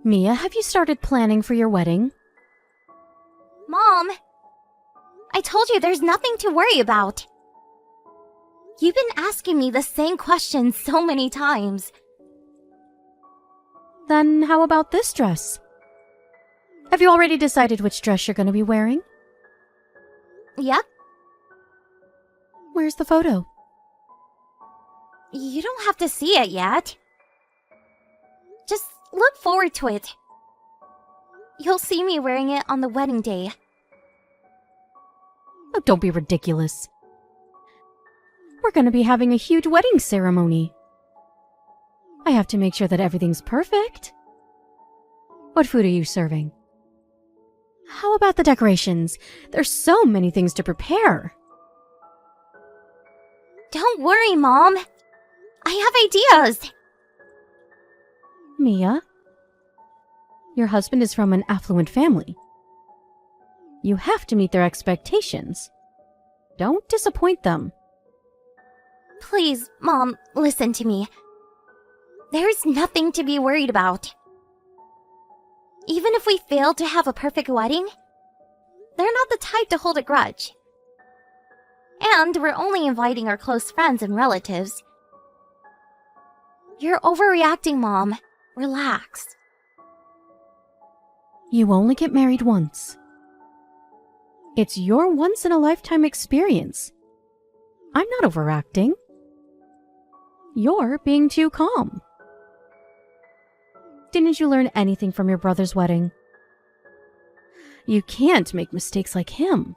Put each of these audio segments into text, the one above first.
Mia, have you started planning for your wedding? Mom! I told you there's nothing to worry about. You've been asking me the same question so many times. Then how about this dress? Have you already decided which dress you're going to be wearing? Yep. Where's the photo? You don't have to see it yet. Just look forward to it. You'll see me wearing it on the wedding day. Oh, don't be ridiculous. We're going to be having a huge wedding ceremony. I have to make sure that everything's perfect. What food are you serving? How about the decorations? There's so many things to prepare. Don't worry, Mom. I have ideas. Mia, your husband is from an affluent family. You have to meet their expectations. Don't disappoint them. Please, Mom, listen to me. There's nothing to be worried about. Even if we fail to have a perfect wedding, they're not the type to hold a grudge. And we're only inviting our close friends and relatives. You're overreacting, Mom. Relax. You only get married once. It's your once-in-a-lifetime experience. I'm not overacting. You're being too calm. Didn't you learn anything from your brother's wedding? You can't make mistakes like him.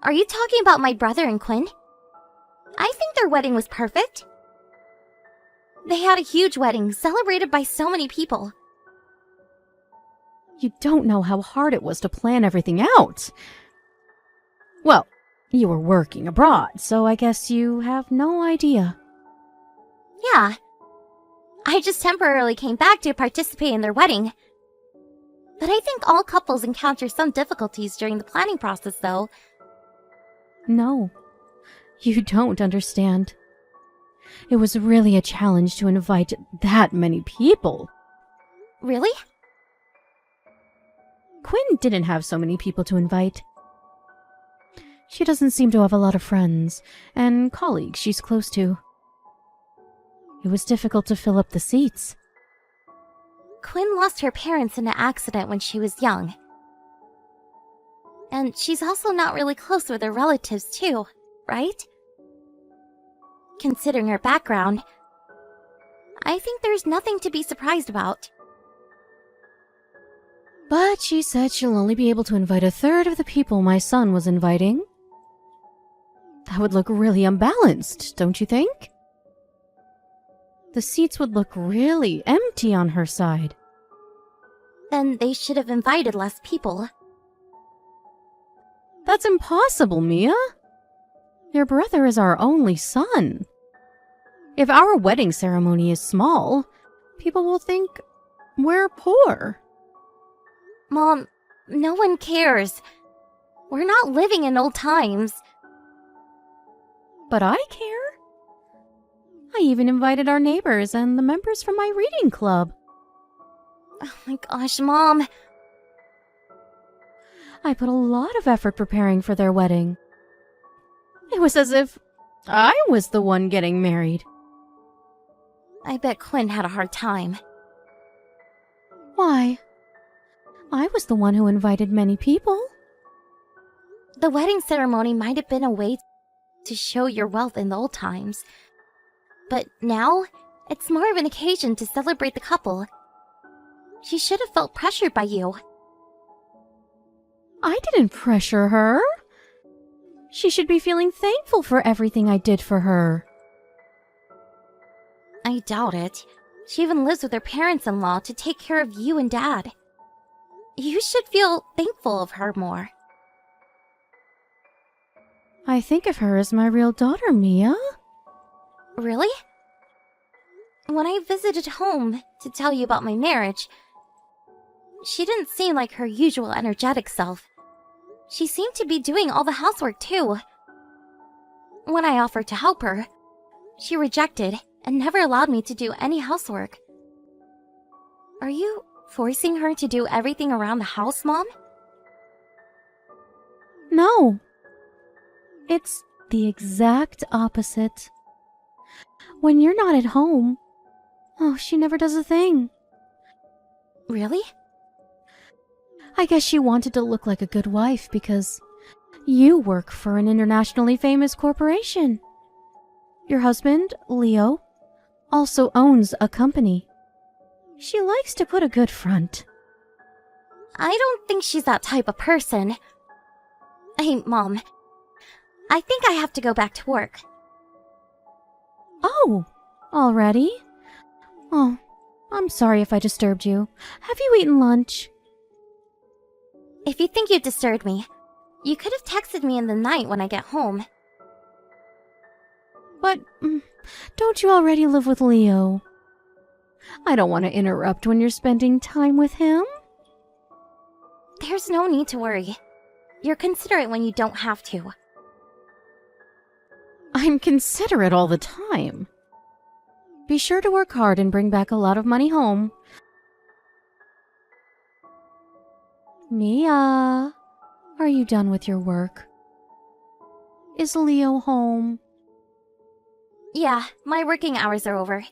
Are you talking about my brother and Quinn? I think their wedding was perfect. They had a huge wedding, celebrated by so many people. You don't know how hard it was to plan everything out. Well, you were working abroad, so I guess you have no idea. Yeah. I just temporarily came back to participate in their wedding. But I think all couples encounter some difficulties during the planning process, though. No, you don't understand. It was really a challenge to invite that many people. Really? Quinn didn't have so many people to invite. She doesn't seem to have a lot of friends and colleagues she's close to. It was difficult to fill up the seats. Quinn lost her parents in an accident when she was young. And she's also not really close with her relatives too, right? Considering her background, I think there's nothing to be surprised about. But she said she'll only be able to invite a third of the people my son was inviting. That would look really unbalanced, don't you think? The seats would look really empty on her side. Then they should have invited less people. That's impossible, Mia. Your brother is our only son. If our wedding ceremony is small, people will think we're poor. Mom, no one cares. We're not living in old times. But I care. I even invited our neighbors and the members from my reading club. Oh my gosh, Mom. I put a lot of effort preparing for their wedding. It was as if I was the one getting married. I bet Quinn had a hard time. Why? I was the one who invited many people. The wedding ceremony might have been a way to show your wealth in the old times. But now, it's more of an occasion to celebrate the couple. She should have felt pressured by you. I didn't pressure her. She should be feeling thankful for everything I did for her. I doubt it. She even lives with her parents-in-law to take care of you and Dad. You should feel thankful of her more. I think of her as my real daughter, Mia. Really? When I visited home to tell you about my marriage, she didn't seem like her usual energetic self. She seemed to be doing all the housework too. When I offered to help her, she rejected and never allowed me to do any housework. Are you forcing her to do everything around the house, Mom? No. It's the exact opposite. When you're not at home, she never does a thing. Really? I guess she wanted to look like a good wife because you work for an internationally famous corporation. Your husband, Leo, also owns a company. She likes to put a good front. I don't think she's that type of person. Hey, Mom. I think I have to go back to work. Oh, already? Oh, I'm sorry if I disturbed you. Have you eaten lunch? If you think you disturbed me, you could have texted me in the night when I get home. But don't you already live with Leo? I don't want to interrupt when you're spending time with him. There's no need to worry. You're considerate when you don't have to. I'm considerate all the time. Be sure to work hard and bring back a lot of money home. Mia, are you done with your work? Is Leo home? Yeah, my working hours are over.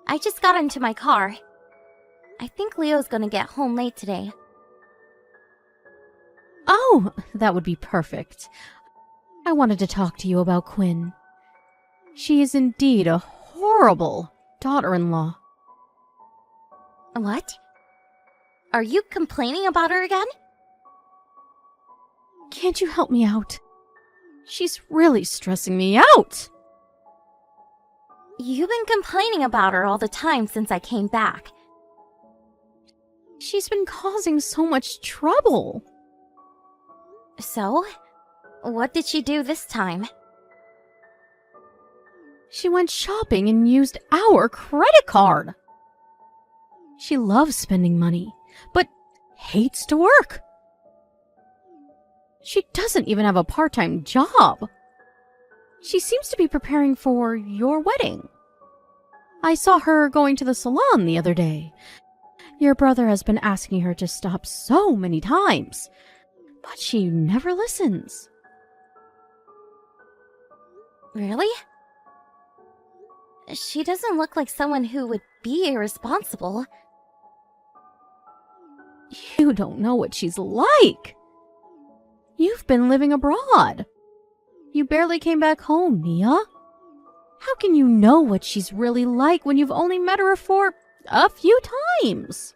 I just got into my car. I think Leo's gonna get home late today. Oh, that would be perfect. I wanted to talk to you about Quinn. She is indeed a horrible daughter-in-law. What? Are you complaining about her again? Can't you help me out? She's really stressing me out. You've been complaining about her all the time since I came back. She's been causing so much trouble. So? What did she do this time? She went shopping and used our credit card. She loves spending money, but hates to work. She doesn't even have a part-time job. She seems to be preparing for your wedding. I saw her going to the salon the other day. Your brother has been asking her to stop so many times, but she never listens. Really? She doesn't look like someone who would be irresponsible. You don't know what she's like. You've been living abroad. You barely came back home, Mia. How can you know what she's really like when you've only met her for a few times?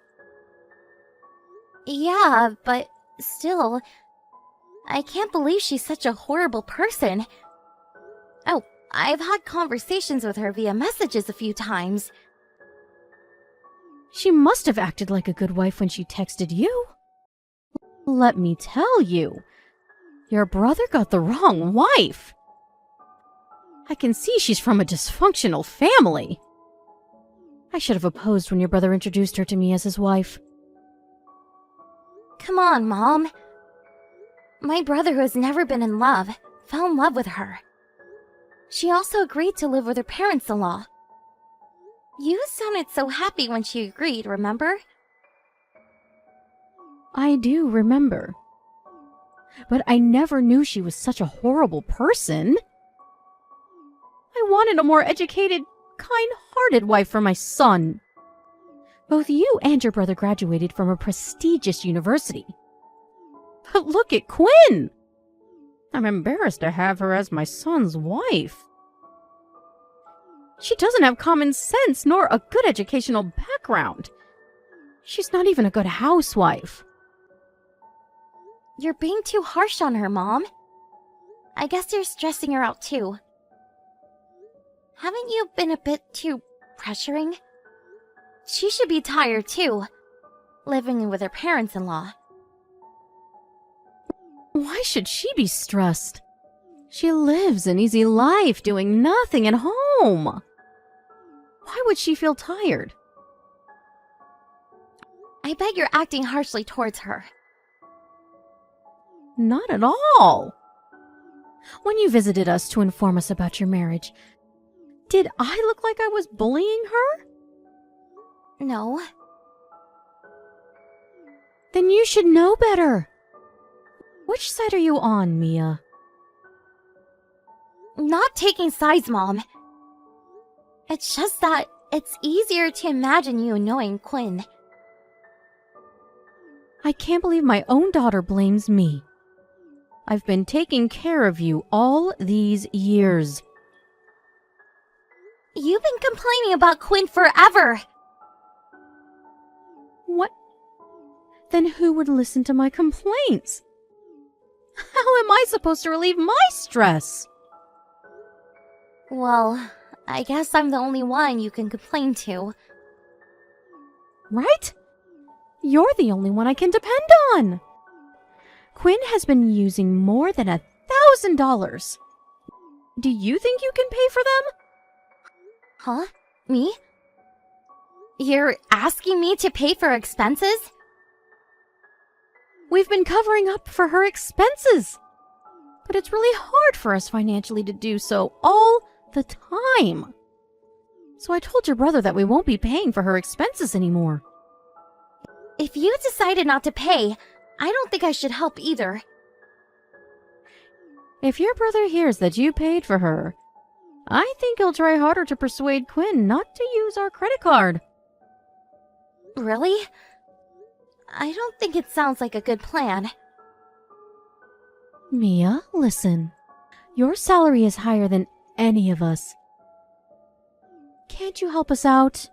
Yeah, but still, I can't believe she's such a horrible person. Oh, I've had conversations with her via messages a few times. She must have acted like a good wife when she texted you. Let me tell you, your brother got the wrong wife. I can see she's from a dysfunctional family. I should have opposed when your brother introduced her to me as his wife. Come on, Mom. My brother, who has never been in love, fell in love with her. She also agreed to live with her parents-in-law. You sounded so happy when she agreed, remember? I do remember. But I never knew she was such a horrible person. I wanted a more educated, kind-hearted wife for my son. Both you and your brother graduated from a prestigious university. But look at Quinn! I'm embarrassed to have her as my son's wife. She doesn't have common sense nor a good educational background. She's not even a good housewife. You're being too harsh on her, Mom. I guess you're stressing her out too. Haven't you been a bit too pressuring? She should be tired too, living with her parents-in-law. Why should she be stressed? She lives an easy life doing nothing at home. Why would she feel tired? I bet you're acting harshly towards her. Not at all. When you visited us to inform us about your marriage, did I look like I was bullying her? No. Then you should know better. Which side are you on, Mia? Not taking sides, Mom. It's just that it's easier to imagine you knowing Quinn. I can't believe my own daughter blames me. I've been taking care of you all these years. You've been complaining about Quinn forever. What? Then who would listen to my complaints? How am I supposed to relieve my stress? Well, I guess I'm the only one you can complain to. Right? You're the only one I can depend on. Quinn has been using more than $1,000. Do you think you can pay for them? Huh? Me? You're asking me to pay for expenses? We've been covering up for her expenses. But it's really hard for us financially to do so all the time. So I told your brother that we won't be paying for her expenses anymore. If you decided not to pay, I don't think I should help either. If your brother hears that you paid for her, I think he'll try harder to persuade Quinn not to use our credit card. Really? I don't think it sounds like a good plan. Mia, listen. Your salary is higher than any of us. Can't you help us out?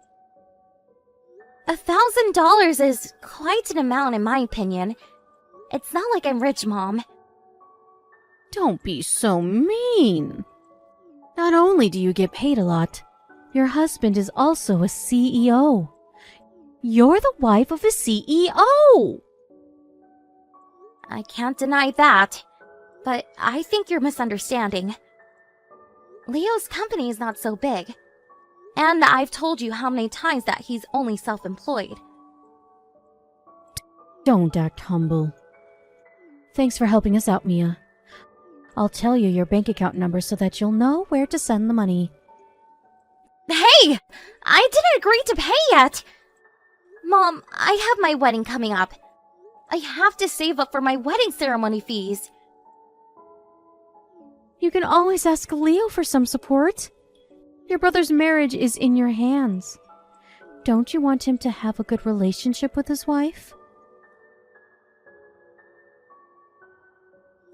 $1,000 is quite an amount in my opinion. It's not like I'm rich, Mom. Don't be so mean. Not only do you get paid a lot, your husband is also a CEO. You're the wife of a CEO! I can't deny that, but I think you're misunderstanding. Leo's company is not so big, and I've told you how many times that he's only self-employed. Don't act humble. Thanks for helping us out, Mia. I'll tell you your bank account number so that you'll know where to send the money. Hey! I didn't agree to pay yet! Mom, I have my wedding coming up. I have to save up for my wedding ceremony fees. You can always ask Leo for some support. Your brother's marriage is in your hands. Don't you want him to have a good relationship with his wife?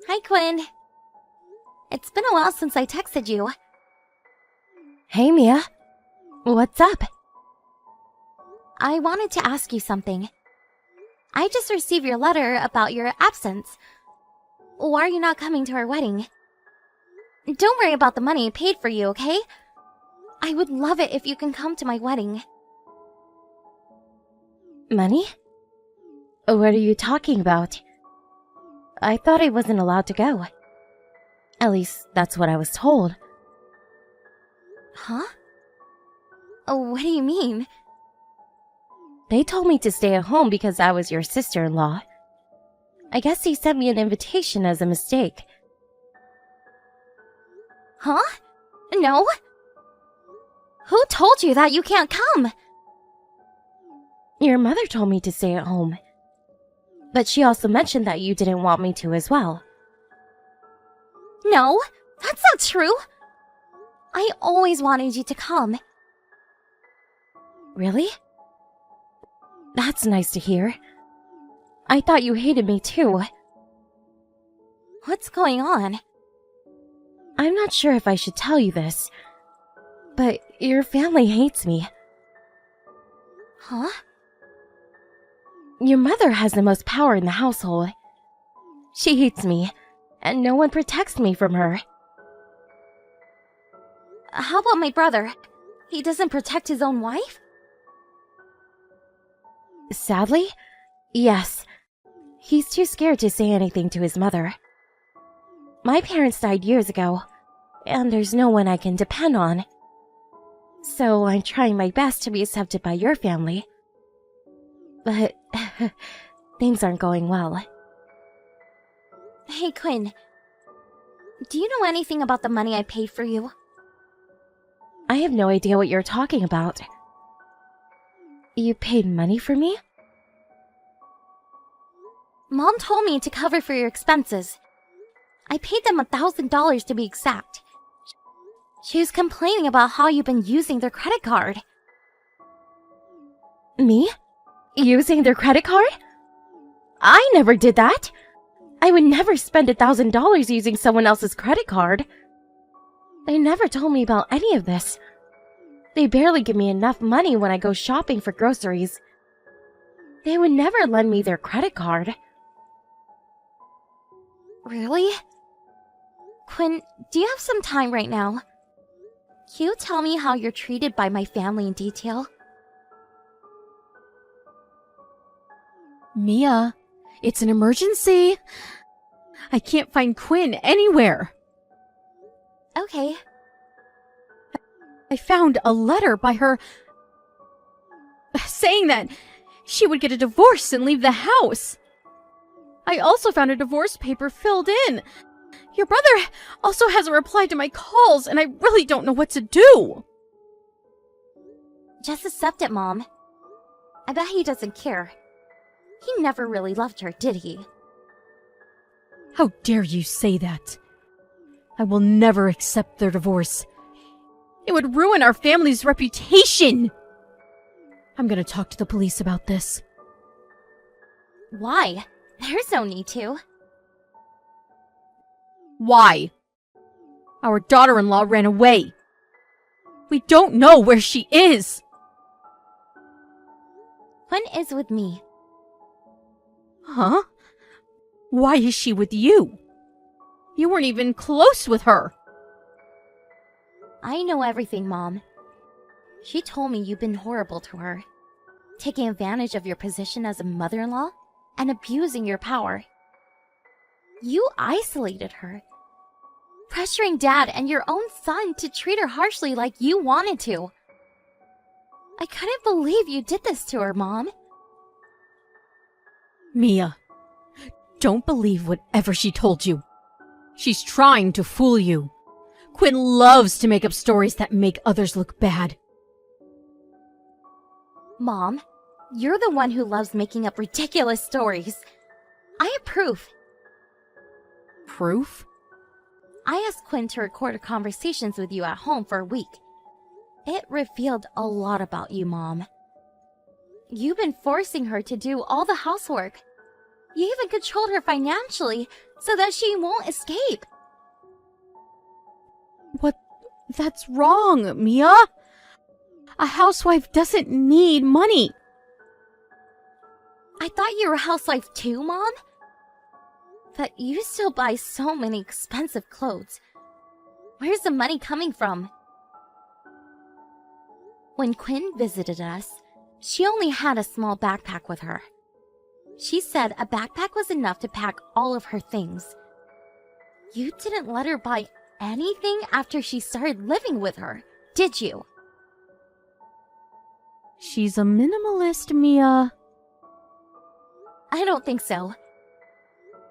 Hi, Quinn. It's been a while since I texted you. Hey, Mia. What's up? I wanted to ask you something. I just received your letter about your absence. Why are you not coming to our wedding? Don't worry about the money I paid for you, okay? I would love it if you can come to my wedding. Money? What are you talking about? I thought I wasn't allowed to go. At least, that's what I was told. Huh? What do you mean? They told me to stay at home because I was your sister-in-law. I guess he sent me an invitation as a mistake. Huh? No? Who told you that you can't come? Your mother told me to stay at home. But she also mentioned that you didn't want me to as well. No, that's not true. I always wanted you to come. Really? That's nice to hear. I thought you hated me too. What's going on? I'm not sure if I should tell you this, but your family hates me. Huh? Your mother has the most power in the household. She hates me, and no one protects me from her. How about my brother? He doesn't protect his own wife? Sadly, yes. He's too scared to say anything to his mother. My parents died years ago, and there's no one I can depend on. So I'm trying my best to be accepted by your family. But things aren't going well. Hey, Quinn. Do you know anything about the money I paid for you? I have no idea what you're talking about. You paid money for me? Mom told me to cover for your expenses. I paid them $1,000 to be exact. She was complaining about how you've been using their credit card. Me? Using their credit card? I never did that. I would never spend $1,000 using someone else's credit card. They never told me about any of this. They barely give me enough money when I go shopping for groceries. They would never lend me their credit card. Really? Quinn, do you have some time right now? Can you tell me how you're treated by my family in detail? Mia, it's an emergency. I can't find Quinn anywhere. Okay. I found a letter by her saying that she would get a divorce and leave the house. I also found a divorce paper filled in. Your brother also hasn't replied to my calls, and I really don't know what to do. Just accept it, Mom. I bet he doesn't care. He never really loved her, did he? How dare you say that? I will never accept their divorce. It would ruin our family's reputation. I'm gonna talk to the police about this. Why? There's no need to. Why? Our daughter-in-law ran away. We don't know where she is. Quinn is with me. Huh? Why is she with you? You weren't even close with her. I know everything, Mom. She told me you've been horrible to her, taking advantage of your position as a mother-in-law and abusing your power. You isolated her, pressuring Dad and your own son to treat her harshly like you wanted to. I couldn't believe you did this to her, Mom. Mia, don't believe whatever she told you. She's trying to fool you. Quinn loves to make up stories that make others look bad. Mom, you're the one who loves making up ridiculous stories. I have proof. Proof? I asked Quinn to record her conversations with you at home for a week. It revealed a lot about you, Mom. You've been forcing her to do all the housework. You even controlled her financially so that she won't escape. What? That's wrong, Mia. A housewife doesn't need money. I thought you were a housewife too, Mom. But you still buy so many expensive clothes. Where's the money coming from? When Quinn visited us, she only had a small backpack with her. She said a backpack was enough to pack all of her things. You didn't let her buy anything after she started living with her, did you? She's a minimalist, Mia. I don't think so.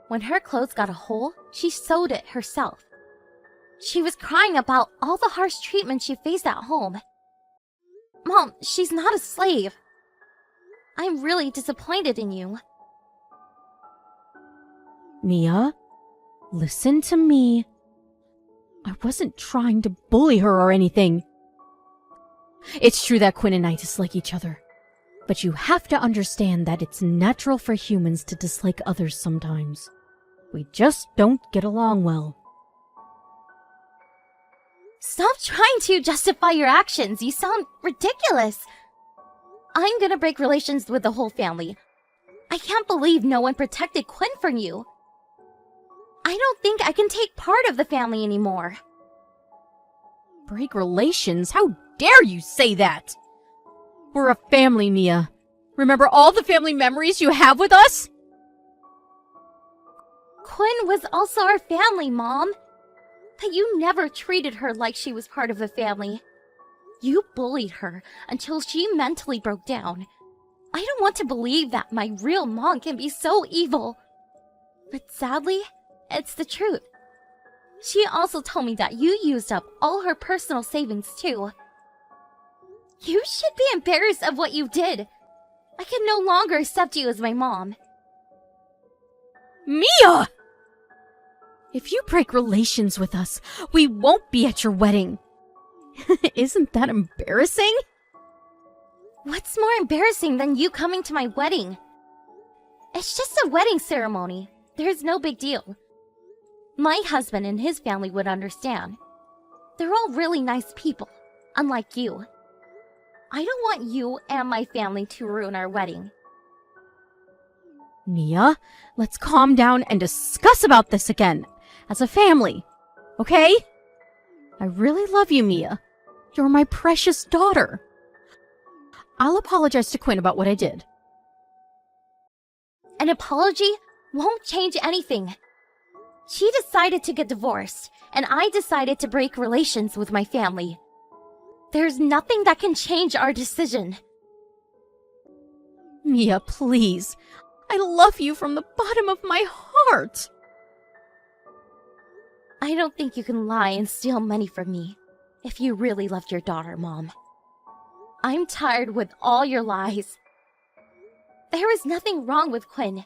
When her clothes got a hole, she sewed it herself. She was crying about all the harsh treatment she faced at home. Mom, she's not a slave. I'm really disappointed in you. Mia, listen to me. I wasn't trying to bully her or anything. It's true that Quinn and I dislike each other. But you have to understand that it's natural for humans to dislike others sometimes. We just don't get along well. Stop trying to justify your actions. You sound ridiculous. I'm gonna break relations with the whole family. I can't believe no one protected Quinn from you. I don't think I can take part of the family anymore. Break relations? How dare you say that? We're a family, Mia. Remember all the family memories you have with us? Quinn was also our family, Mom. But you never treated her like she was part of the family. You bullied her until she mentally broke down. I don't want to believe that my real mom can be so evil. But sadly, it's the truth. She also told me that you used up all her personal savings too. You should be embarrassed of what you did. I can no longer accept you as my mom. Mia! If you break relations with us, we won't be at your wedding. Isn't that embarrassing? What's more embarrassing than you coming to my wedding? It's just a wedding ceremony. There's no big deal. My husband and his family would understand. They're all really nice people, unlike you. I don't want you and my family to ruin our wedding. Mia, let's calm down and discuss about this again, as a family, okay? I really love you, Mia. You're my precious daughter. I'll apologize to Quinn about what I did. An apology won't change anything. She decided to get divorced, and I decided to break relations with my family. There's nothing that can change our decision. Mia, please. I love you from the bottom of my heart. I don't think you can lie and steal money from me if you really loved your daughter, Mom. I'm tired with all your lies. There was nothing wrong with Quinn.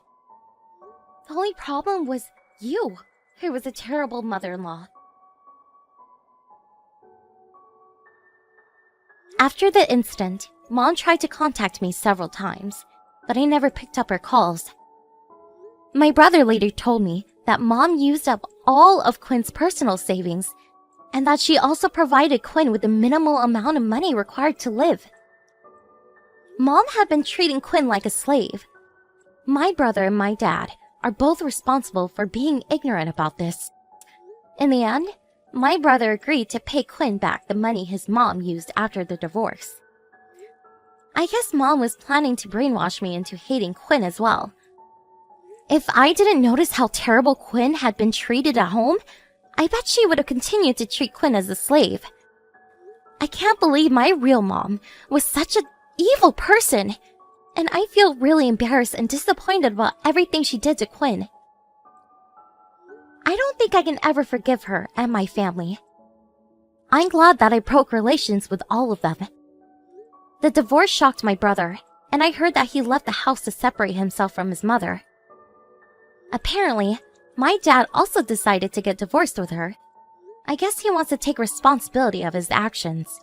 The only problem was you, who was a terrible mother-in-law. After the incident, Mom tried to contact me several times, but I never picked up her calls. My brother later told me that Mom used up all of Quinn's personal savings, and that she also provided Quinn with the minimal amount of money required to live. Mom had been treating Quinn like a slave. My brother and my dad are both responsible for being ignorant about this. In the end, my brother agreed to pay Quinn back the money his mom used after the divorce. I guess Mom was planning to brainwash me into hating Quinn as well. If I didn't notice how terrible Quinn had been treated at home, I bet she would have continued to treat Quinn as a slave. I can't believe my real mom was such an evil person, and I feel really embarrassed and disappointed about everything she did to Quinn. I don't think I can ever forgive her and my family. I'm glad that I broke relations with all of them. The divorce shocked my brother, and I heard that he left the house to separate himself from his mother. Apparently, my dad also decided to get divorced with her. I guess he wants to take responsibility of his actions.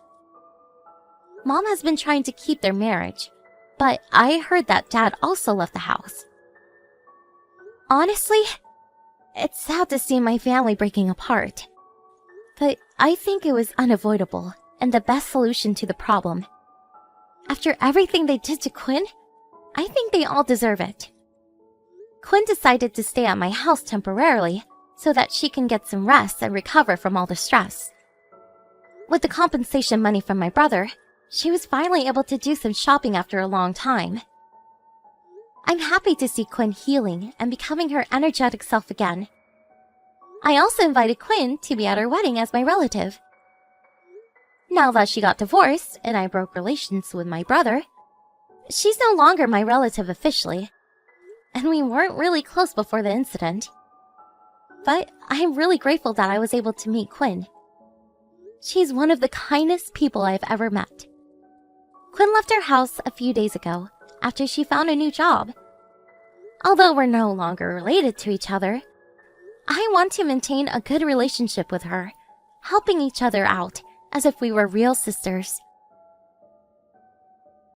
Mom has been trying to keep their marriage, but I heard that Dad also left the house. Honestly, it's sad to see my family breaking apart. But I think it was unavoidable and the best solution to the problem. After everything they did to Quinn, I think they all deserve it. Quinn decided to stay at my house temporarily so that she can get some rest and recover from all the stress. With the compensation money from my brother, she was finally able to do some shopping after a long time. I'm happy to see Quinn healing and becoming her energetic self again. I also invited Quinn to be at her wedding as my relative. Now that she got divorced and I broke relations with my brother, she's no longer my relative officially, and we weren't really close before the incident. But I'm really grateful that I was able to meet Quinn. She's one of the kindest people I've ever met. Quinn left our house a few days ago after she found a new job. Although we're no longer related to each other, I want to maintain a good relationship with her, helping each other out as if we were real sisters.